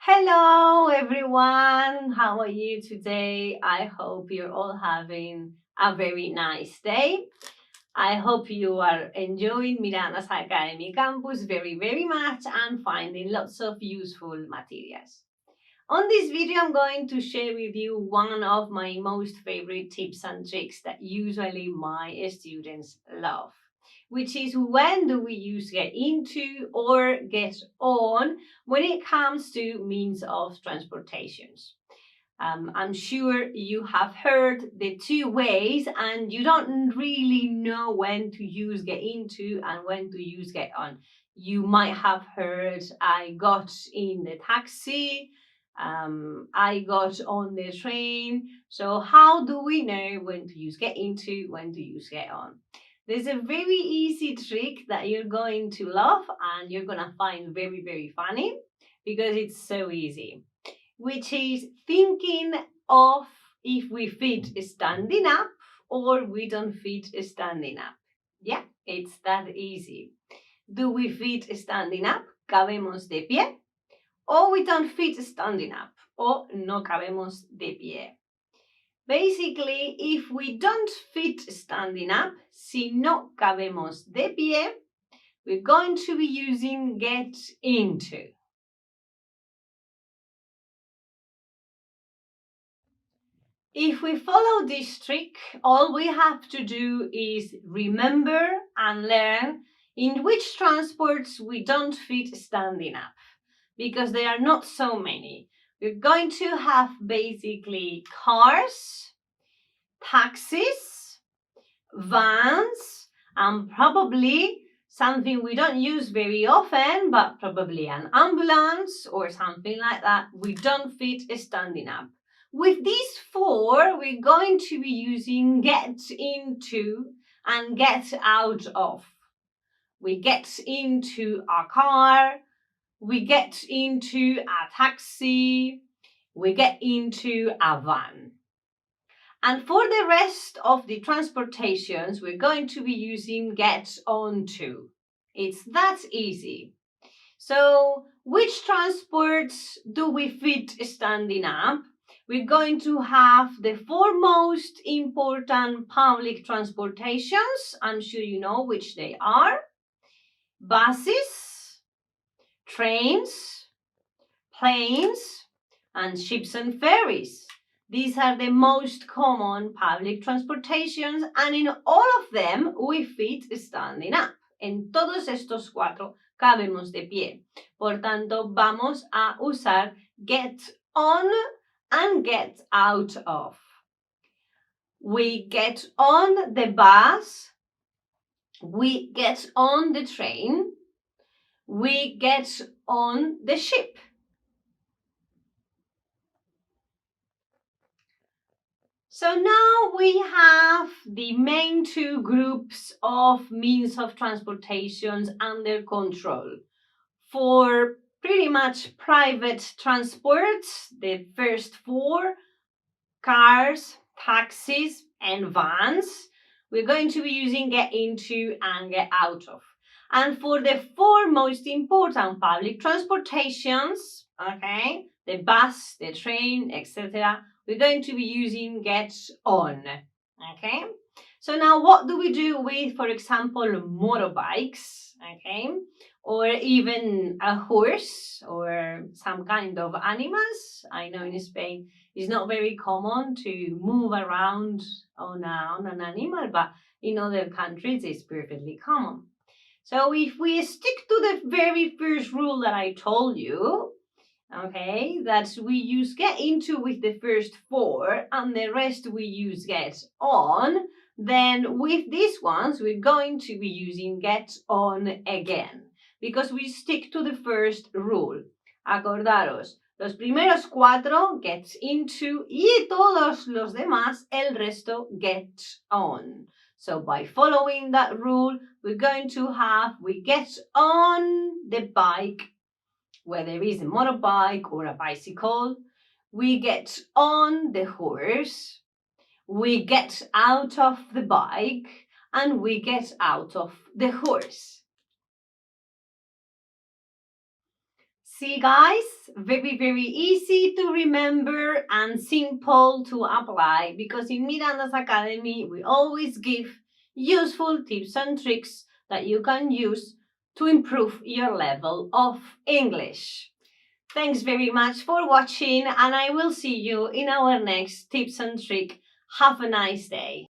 Hello everyone, how are you today? I hope you're all having a very nice day. I hope you are enjoying Miranas Academy Campus very much and finding lots of useful materials. On this video, I'm going to share with you one of my most favorite tips and tricks that usually my students love, which is when do we use get into or get on when it comes to means of transportations. I'm sure you have heard the two ways and you don't really know when to use get into and when to use get on. You might have heard I got in the taxi, I got on the train. So how do we know when to use get into, when to use get on? There's a very easy trick that you're going to love and you're going to find very funny because it's so easy, which is thinking of if we fit standing up or we don't fit standing up. Yeah, it's that easy. Do we fit standing up? ¿Cabemos de pie? O we don't fit standing up, o no cabemos de pie. Basically, if we don't fit standing up, si no cabemos de pie, we're going to be using get into. If we follow this trick, all we have to do is remember and learn in which transports we don't fit standing up, because there are not so many. We're going to have basically cars, taxis, vans, and probably something we don't use very often, but probably an ambulance or something like that. We don't fit standing up. With these four, we're going to be using get into and get out of. We get into a car, we get into a taxi, we get into a van. And for the rest of the transportations, we're going to be using get onto. It's that easy. So, which transports do we fit standing up? We're going to have the four most important public transportations. I'm sure you know which they are. Buses, trains, planes, and ships and ferries. These are the most common public transportations, and in all of them we fit standing up. En todos estos cuatro cabemos de pie. Por tanto, vamos a usar get on and get out of. We get on the bus, we get on the train, we get on the ship. So now we have the main two groups of means of transportations under control. For pretty much private transports, the first four, cars, taxis, and vans, we're going to be using get into and get out of. And for the four most important public transportations, okay, the bus, the train, etc., we're going to be using get on, okay? So now what do we do with, for example, motorbikes, okay? Or even a horse or some kind of animals. I know in Spain it's not very common to move around on an animal, but in other countries it's perfectly common. So if we stick to the very first rule that I told you, okay, that we use get into with the first four and the rest we use get on, then with these ones we're going to be using get on again because we stick to the first rule. Acordaros, los primeros cuatro get into y todos los demás, el resto get on. So by following that rule, we're going to have we get on the bike, where there is a motorbike or a bicycle, we get on the horse, we get out of the bike, and we get out of the horse. See, guys, very, very easy to remember and simple to apply, because in Miranda's Academy, we always give useful tips and tricks that you can use to improve your level of English. Thanks very much for watching, and I will see you in our next tips and trick. Have a nice day.